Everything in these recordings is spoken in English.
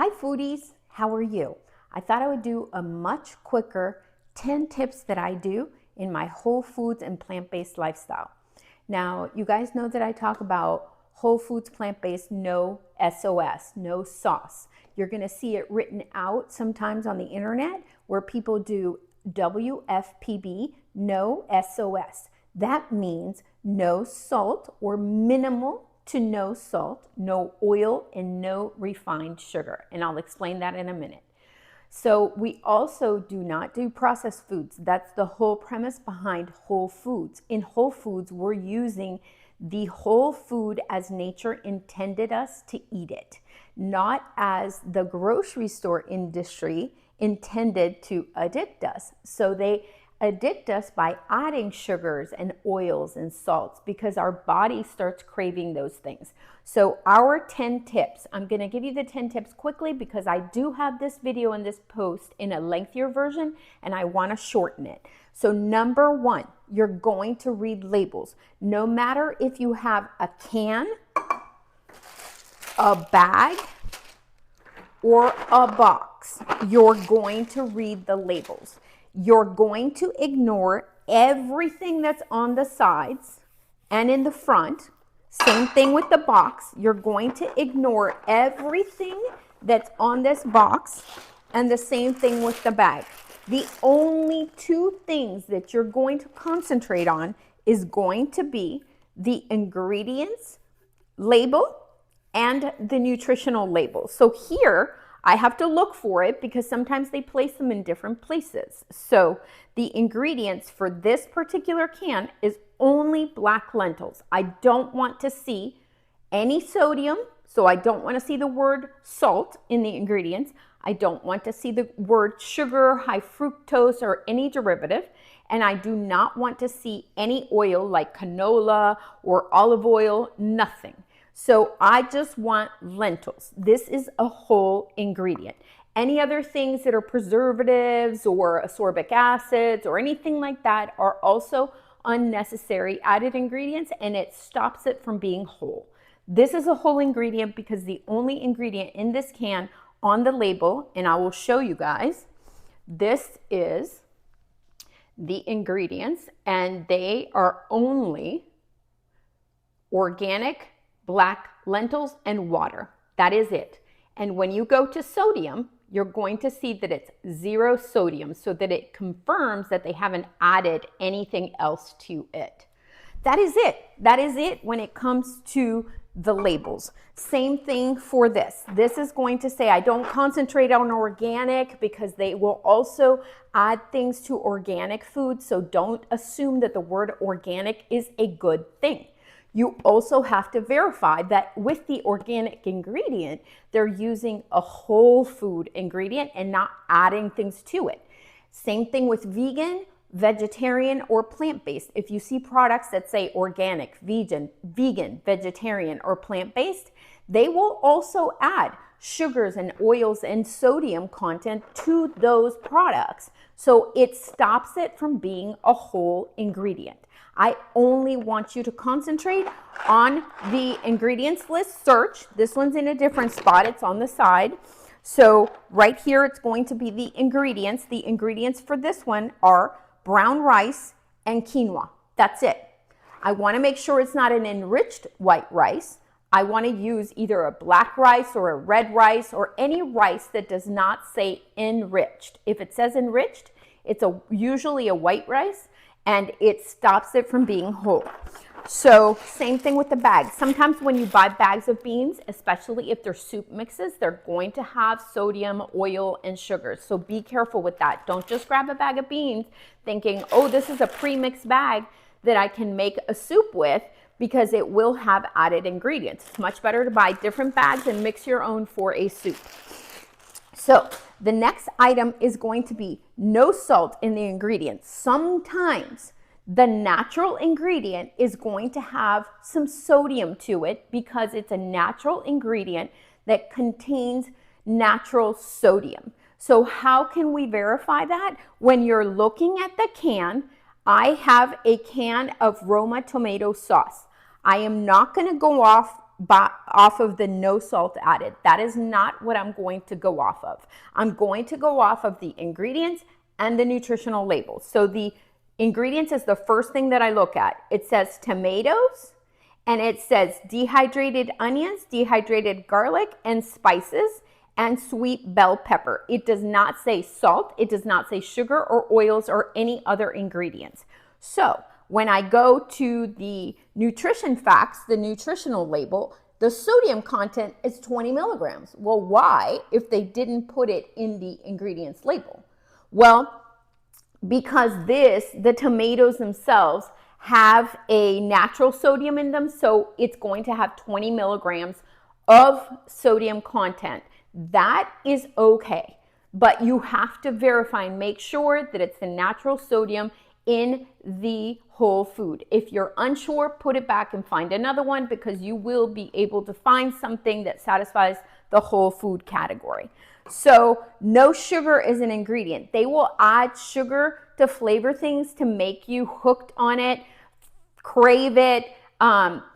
Hi foodies, how are you? I thought I would do a much quicker 10 tips that I do in my whole foods and plant-based lifestyle. Now, you guys know that I talk about whole foods plant-based, no SOS, no sauce. You're gonna see it written out sometimes on the internet where people do WFPB, no SOS. That means no salt or minimal to no salt, no oil, and no refined sugar. And I'll explain that in a minute. So we also do not do processed foods. That's the whole premise behind whole foods. In whole foods, we're using the whole food as nature intended us to eat it, not as the grocery store industry intended to addict us. So they addict us by adding sugars and oils and salts because our body starts craving those things. So our 10 tips, I'm gonna give you the 10 tips quickly because I do have this video and this post in a lengthier version and I wanna shorten it. So number one, you're going to read labels. No matter if you have a can, a bag, or a box, you're going to read the labels. You're going to ignore everything that's on the sides and in the front. Same thing with the box. You're going to ignore everything that's on this box, and the same thing with the bag. The only two things that you're going to concentrate on is going to be the ingredients label and the nutritional label. So here, I have to look for it because sometimes they place them in different places. So the ingredients for this particular can is only black lentils. I don't want to see any sodium, so I don't want to see the word salt in the ingredients. I don't want to see the word sugar, high fructose, or any derivative. And I do not want to see any oil like canola or olive oil, nothing. So I just want lentils. This is a whole ingredient. Any other things that are preservatives or ascorbic acids or anything like that are also unnecessary added ingredients, and it stops it from being whole. This is a whole ingredient because the only ingredient in this can on the label, and I will show you guys, this is the ingredients, and they are only organic black lentils and water. That is it. And when you go to sodium, you're going to see that it's 0 sodium, so that it confirms that they haven't added anything else to it. That is it. That is it when it comes to the labels. Same thing for this. This is going to say I don't concentrate on organic because they will also add things to organic food. So don't assume that the word organic is a good thing. You also have to verify that with the organic ingredient, they're using a whole food ingredient and not adding things to it. Same thing with vegan, vegetarian, or plant-based. If you see products that say organic, vegan, vegetarian, or plant-based, they will also add sugars and oils and sodium content to those products. So it stops it from being a whole ingredient. I only want you to concentrate on the ingredients list search. This one's in a different spot. It's on the side. So right here, it's going to be the ingredients. The ingredients for this one are brown rice and quinoa. That's it. I want to make sure it's not an enriched white rice. I want to use either a black rice or a red rice or any rice that does not say enriched. If it says enriched, it's usually a white rice, and it stops it from being whole. So same thing with the bags. Sometimes when you buy bags of beans, especially if they're soup mixes, they're going to have sodium, oil, and sugars. So be careful with that. Don't just grab a bag of beans thinking, oh, this is a pre-mixed bag that I can make a soup with, because it will have added ingredients. It's much better to buy different bags and mix your own for a soup. So the next item is going to be no salt in the ingredients. Sometimes the natural ingredient is going to have some sodium to it because it's a natural ingredient that contains natural sodium. So how can we verify that? When you're looking at the can, I have a can of Roma tomato sauce. I am not going to go off off of the no salt added. That is not what I'm going to go off of. I'm going to go off of the ingredients and the nutritional labels. So the ingredients is the first thing that I look at. It says tomatoes, and it says dehydrated onions, dehydrated garlic, and spices, and sweet bell pepper. It does not say salt. It does not say sugar or oils or any other ingredients. So when I go to the nutrition facts, the nutritional label, the sodium content is 20 milligrams. Well, why if they didn't put it in the ingredients label? Well, because the tomatoes themselves have a natural sodium in them, so it's going to have 20 milligrams of sodium content. That is okay, but you have to verify and make sure that it's the natural sodium in the whole food. If you're unsure, put it back and find another one, because you will be able to find something that satisfies the whole food category. So no sugar is an ingredient. They will add sugar to flavor things to make you hooked on it, crave it.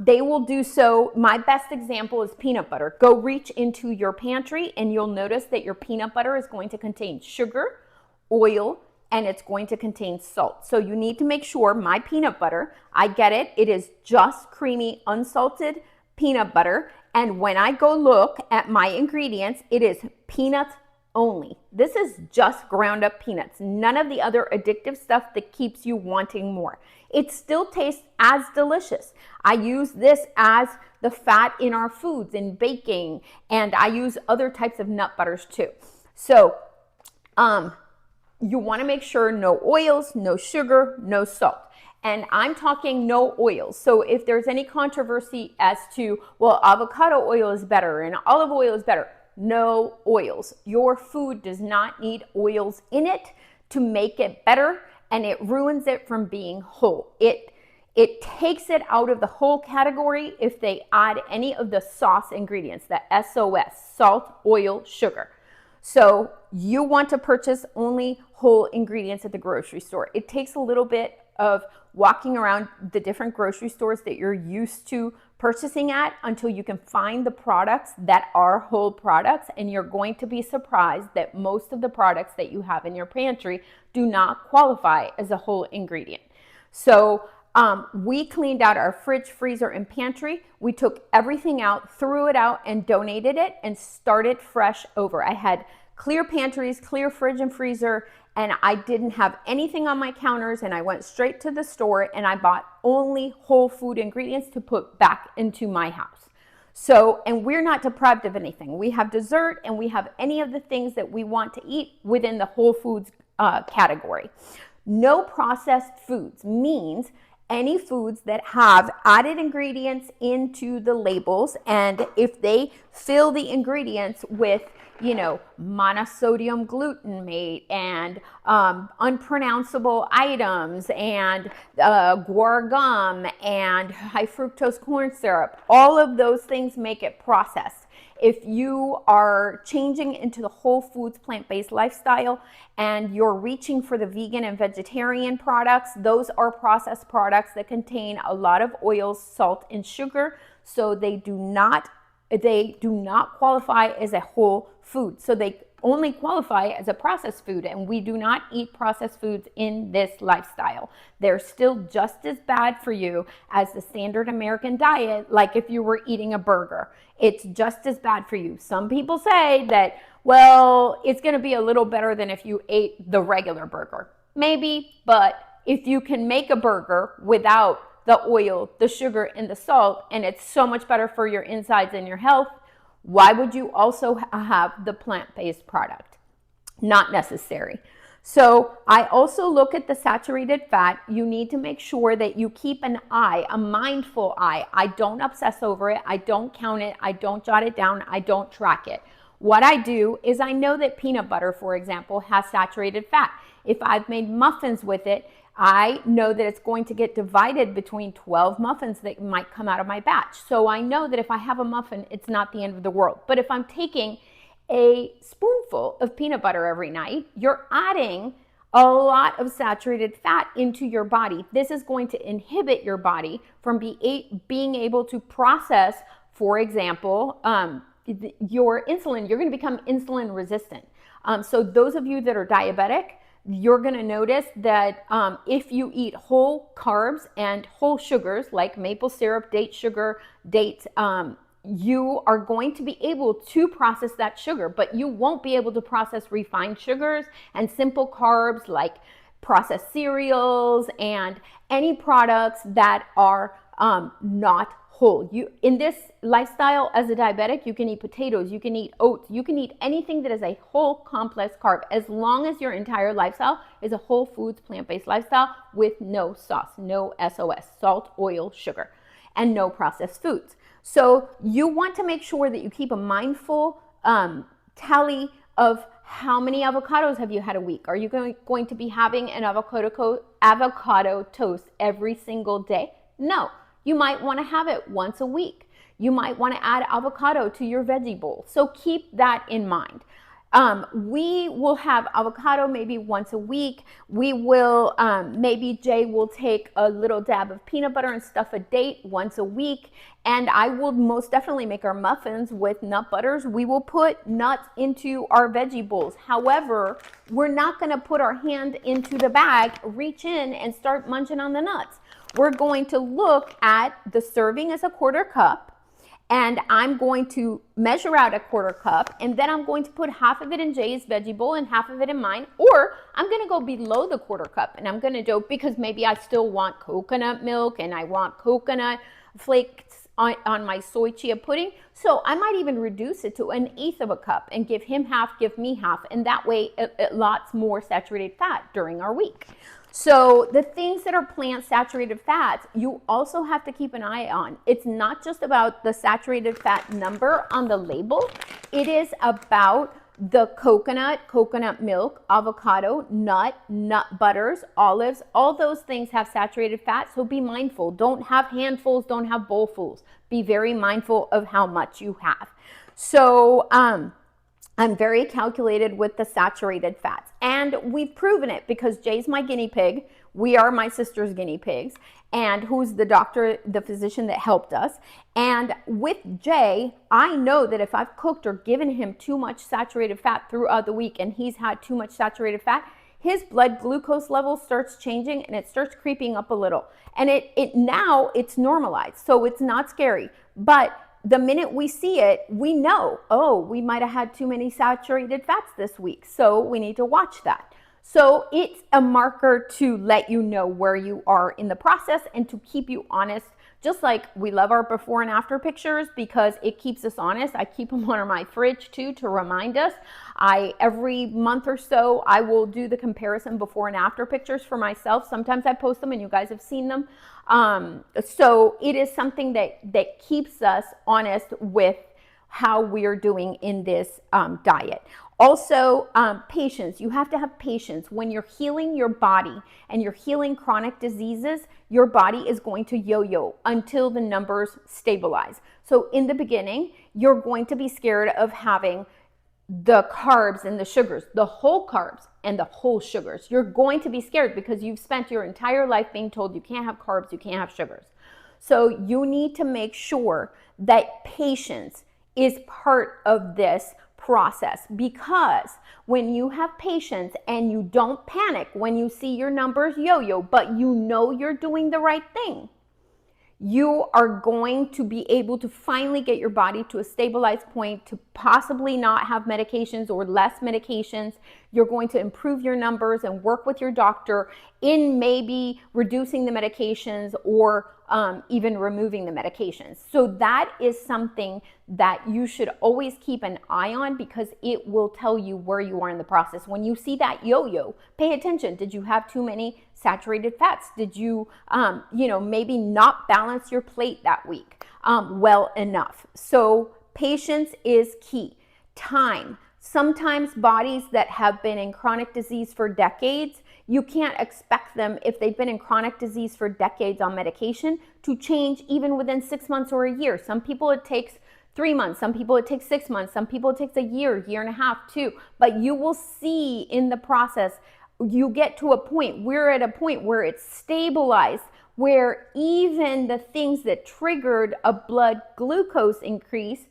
They will do so. My best example is peanut butter. Go reach into your pantry and you'll notice that your peanut butter is going to contain sugar, oil, and it's going to contain salt. So you need to make sure my peanut butter, I get it, it is just creamy, unsalted peanut butter. And when I go look at my ingredients, it is peanuts only. This is just ground up peanuts, none of the other addictive stuff that keeps you wanting more. It still tastes as delicious. I use this as the fat in our foods, in baking, and I use other types of nut butters too. So you want to make sure no oils, no sugar, no salt. And I'm talking no oils. So if there's any controversy as to, well, avocado oil is better and olive oil is better, no oils. Your food does not need oils in it to make it better, and it ruins it from being whole. It takes it out of the whole category if they add any of the sauce ingredients, the SOS, salt, oil, sugar. So you want to purchase only whole ingredients at the grocery store. It takes a little bit of walking around the different grocery stores that you're used to purchasing at until you can find the products that are whole products, and you're going to be surprised that most of the products that you have in your pantry do not qualify as a whole ingredient. So we cleaned out our fridge, freezer, and pantry. We took everything out, threw it out, and donated it, and started fresh over. I had clear pantries, clear fridge and freezer, and I didn't have anything on my counters, and I went straight to the store and I bought only whole food ingredients to put back into my house. So, and we're not deprived of anything. We have dessert and we have any of the things that we want to eat within the whole foods category. No processed foods means any foods that have added ingredients into the labels, and if they fill the ingredients with monosodium glutamate and unpronounceable items and guar gum and high fructose corn syrup, all of those things make it processed. If you are changing into the whole foods plant-based lifestyle and you're reaching for the vegan and vegetarian products, those are processed products that contain a lot of oils, salt, and sugar, so they do not qualify as a whole food. So they only qualify as a processed food, and we do not eat processed foods in this lifestyle. They're still just as bad for you as the standard American diet, like if you were eating a burger. It's just as bad for you. Some people say that, well, it's going to be a little better than if you ate the regular burger. Maybe, but if you can make a burger without the oil, the sugar, and the salt, and it's so much better for your insides and your health, why would you also have the plant-based product? Not necessary. So I also look at the saturated fat. You need to make sure that you keep an eye, a mindful eye. I don't obsess over it. I don't count it. I don't jot it down. I don't track it. What I do is I know that peanut butter, for example, has saturated fat. If I've made muffins with it, I know that it's going to get divided between 12 muffins that might come out of my batch. So I know that if I have a muffin, it's not the end of the world. But if I'm taking a spoonful of peanut butter every night, you're adding a lot of saturated fat into your body. This is going to inhibit your body from being able to process for example, your insulin, you're going to become insulin resistant. So those of you that are diabetic, you're going to notice that if you eat whole carbs and whole sugars like maple syrup, date sugar, dates, you are going to be able to process that sugar, but you won't be able to process refined sugars and simple carbs like processed cereals and any products that are not whole. You, in this lifestyle as a diabetic, you can eat potatoes, you can eat oats, you can eat anything that is a whole complex carb, as long as your entire lifestyle is a whole foods, plant-based lifestyle with no sauce, no SOS, salt, oil, sugar, and no processed foods. So you want to make sure that you keep a mindful tally of how many avocados have you had a week? Are you going to be having an avocado toast every single day? No. You might want to have it once a week. You might want to add avocado to your veggie bowl. So keep that in mind. We will have avocado maybe once a week. We will, maybe Jay will take a little dab of peanut butter and stuff a date once a week. And I will most definitely make our muffins with nut butters. We will put nuts into our veggie bowls. However, we're not going to put our hand into the bag, reach in and start munching on the nuts. We're going to look at the serving as a 1/4 cup. And I'm going to measure out a 1/4 cup, and then I'm going to put half of it in Jay's veggie bowl and half of it in mine, or I'm going to go below the 1/4 cup and I'm going to do, because maybe I still want coconut milk and I want coconut flakes on my soy chia pudding. So I might even reduce it to 1/8 of a cup and give him half, give me half, and that way it lots more saturated fat during our week. So the things that are plant saturated fats, you also have to keep an eye on. It's not just about the saturated fat number on the label. It is about the coconut milk, avocado, nut butters, olives, all those things have saturated fat. So be mindful. Don't have handfuls, don't have bowlfuls. Be very mindful of how much you have. So, I'm very calculated with the saturated fats, and we've proven it because Jay's my guinea pig. We are my sister's guinea pigs, and who's the doctor, the physician that helped us. And with Jay, I know that if I've cooked or given him too much saturated fat throughout the week and he's had too much saturated fat, his blood glucose level starts changing and it starts creeping up a little. And now it's normalized, so it's not scary. But the minute we see it, we know, oh, we might have had too many saturated fats this week, so we need to watch that. So it's a marker to let you know where you are in the process and to keep you honest. Just like we love our before and after pictures because it keeps us honest. I keep them on my fridge too to remind us. Every month or so, I will do the comparison before and after pictures for myself. Sometimes I post them and you guys have seen them. So it is something that keeps us honest with how we're doing in this diet. Also, patience. You have to have patience. When you're healing your body and you're healing chronic diseases, your body is going to yo-yo until the numbers stabilize. So in the beginning, you're going to be scared of having the carbs and the sugars, the whole carbs and the whole sugars. You're going to be scared because you've spent your entire life being told you can't have carbs, you can't have sugars. So you need to make sure that patience is part of this process, because when you have patience and you don't panic when you see your numbers yo-yo, but you know you're doing the right thing, you are going to be able to finally get your body to a stabilized point to possibly not have medications or less medications. You're going to improve your numbers and work with your doctor in maybe reducing the medications or even removing the medications. So that is something that you should always keep an eye on, because it will tell you where you are in the process. When you see that yo-yo, pay attention. Did you have too many saturated fats? Did you, maybe not balance your plate that week well enough? So patience is key. Time. Sometimes bodies that have been in chronic disease for decades, you can't expect them, if they've been in chronic disease for decades on medication, to change even within 6 months or a year. Some people it takes 3 months, some people it takes 6 months, some people it takes a year and a half too. But you will see in the process, you get to a point, we're at a point where it's stabilized. where even the things that triggered a blood glucose increase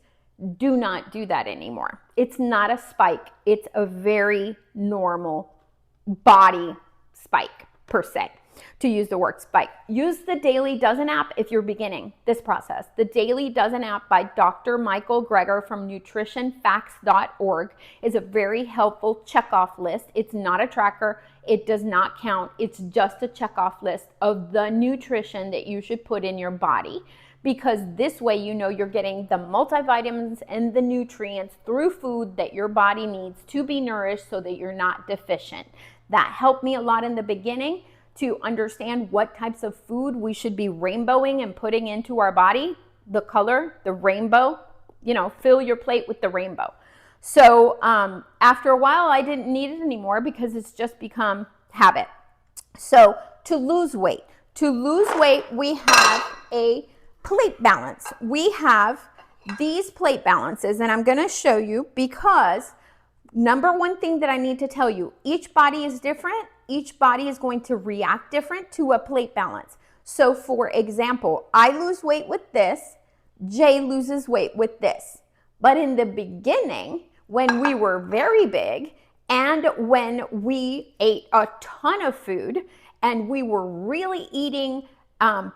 do not do that anymore. It's not a spike. It's a very normal body spike per se. To use the word spike. Use the Daily Dozen app if you're beginning this process. The Daily Dozen app by Dr. Michael Greger from nutritionfacts.org is a very helpful checkoff list. It's not a tracker. It does not count. It's just a checkoff list of the nutrition that you should put in your body, because this way you know you're getting the multivitamins and the nutrients through food that your body needs to be nourished so that you're not deficient. That helped me a lot in the beginning to understand what types of food we should be rainbowing and putting into our body. The color, the rainbow, fill your plate with the rainbow. So after a while, I didn't need it anymore because it's just become habit. So to lose weight, we have a plate balance. We have these plate balances, and I'm going to show you because number one thing that I need to tell you, each body is different. Each body is going to react different to a plate balance. So for example, I lose weight with this, Jay loses weight with this. But in the beginning, when we were very big and when we ate a ton of food and we were really eating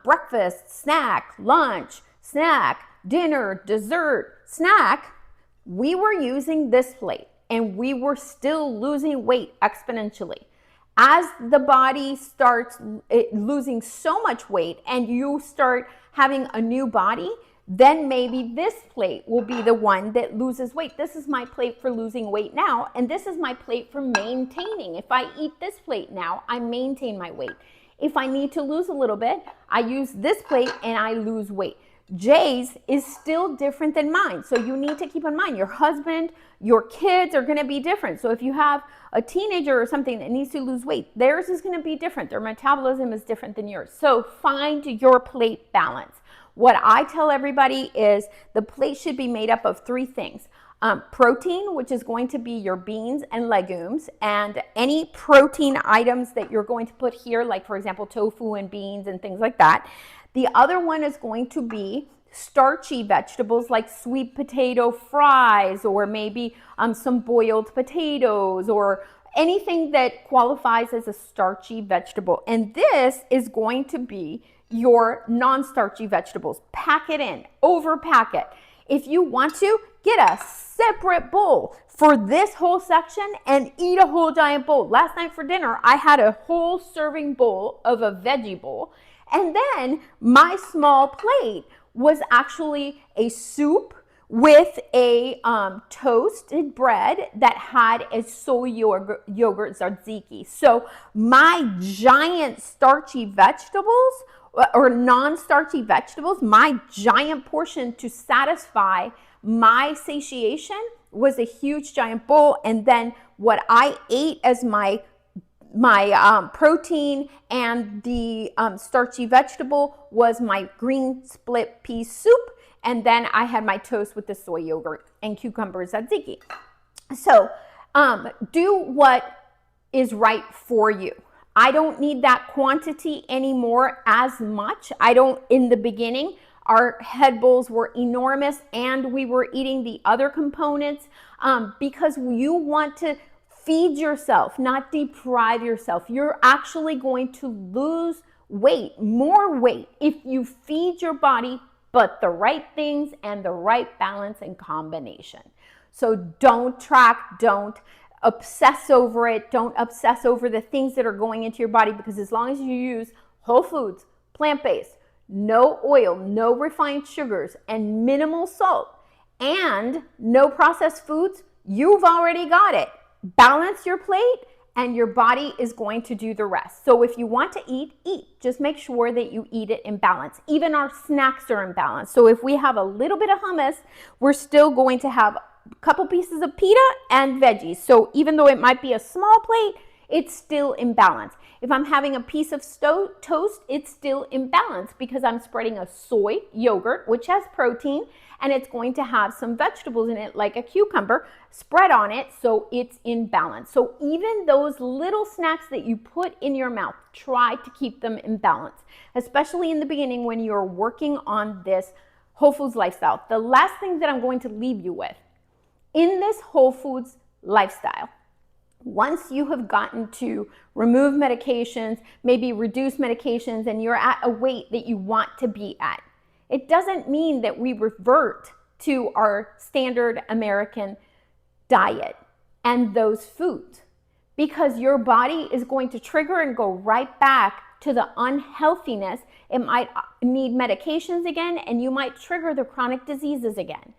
breakfast, snack, lunch, snack, dinner, dessert, snack, we were using this plate and we were still losing weight exponentially. As the body starts losing so much weight and you start having a new body, then maybe this plate will be the one that loses weight. This is my plate for losing weight now, and this is my plate for maintaining. If I eat this plate now, I maintain my weight. If I need to lose a little bit, I use this plate and I lose weight. Jay's is still different than mine. So you need to keep in mind your husband, your kids are going to be different. So if you have a teenager or something that needs to lose weight, theirs is going to be different. Their metabolism is different than yours. So find your plate balance. What I tell everybody is the plate should be made up of three things. Protein, which is going to be your beans and legumes, and any protein items that you're going to put here, like for example, tofu and beans and things like that. The other one is going to be starchy vegetables like sweet potato fries, or maybe some boiled potatoes, or anything that qualifies as a starchy vegetable. And this is going to be your non-starchy vegetables. Pack it in, overpack it. If you want to, get a separate bowl for this whole section and eat a whole giant bowl. Last night for dinner, I had a whole serving bowl of a veggie bowl. And then my small plate was actually a soup with a toasted bread that had a soy yogurt tzatziki. So my giant starchy vegetables or non-starchy vegetables, my giant portion to satisfy my satiation was a huge giant bowl. And then what I ate as my protein and the starchy vegetable was my green split pea soup, and then I had my toast with the soy yogurt and cucumber tzatziki. So do what is right for you. I don't need that quantity anymore as much. In the beginning, our head bowls were enormous and we were eating the other components because you want to feed yourself, not deprive yourself. You're actually going to lose weight, more weight, if you feed your body, but the right things and the right balance and combination. So don't track, don't obsess over it. Don't obsess over the things that are going into your body, because as long as you use whole foods, plant-based, no oil, no refined sugars, and minimal salt, and no processed foods, you've already got it. Balance your plate and your body is going to do the rest. So if you want to eat, eat. Just make sure that you eat it in balance. Even our snacks are in balance. So if we have a little bit of hummus, we're still going to have a couple pieces of pita and veggies. So even though it might be a small plate, it's still in balance. If I'm having a piece of toast, it's still imbalanced because I'm spreading a soy yogurt, which has protein, and it's going to have some vegetables in it like a cucumber spread on it, so it's in balance. So even those little snacks that you put in your mouth, try to keep them in balance, especially in the beginning when you're working on this whole foods lifestyle. The last thing that I'm going to leave you with, in this whole foods lifestyle, once you have gotten to remove medications, maybe reduce medications, and you're at a weight that you want to be at, it doesn't mean that we revert to our standard American diet and those foods, because your body is going to trigger and go right back to the unhealthiness. It might need medications again, and you might trigger the chronic diseases again.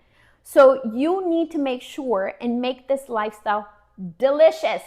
So you need to make sure and make this lifestyle delicious.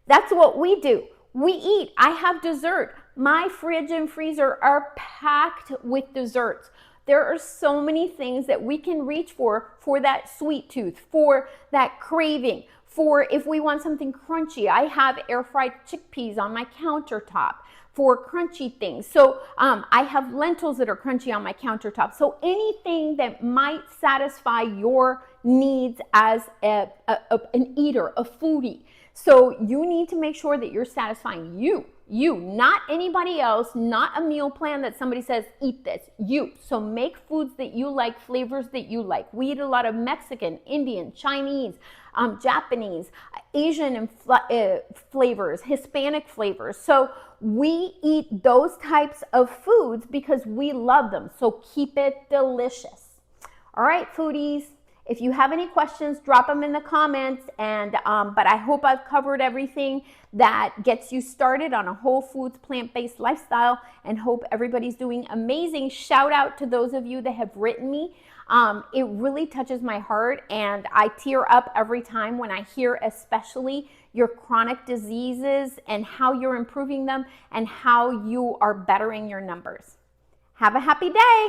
That's what we do. We eat. I have dessert. My fridge and freezer are packed with desserts. There are so many things that we can reach for that sweet tooth, for that craving, for if we want something crunchy. I have air fried chickpeas on my countertop for crunchy things. So I have lentils that are crunchy on my countertop. So anything that might satisfy your needs as an eater, a foodie. So you need to make sure that you're satisfying you, not anybody else, not a meal plan that somebody says, eat this, you. So make foods that you like, flavors that you like. We eat a lot of Mexican, Indian, Chinese, Japanese, Asian and flavors, Hispanic flavors. So we eat those types of foods because we love them. So keep it delicious. All right, foodies. If you have any questions, drop them in the comments. And but I hope I've covered everything that gets you started on a whole foods plant-based lifestyle, and hope everybody's doing amazing. Shout out to those of you that have written me. It really touches my heart, and I tear up every time when I hear especially your chronic diseases and how you're improving them and how you are bettering your numbers. Have a happy day.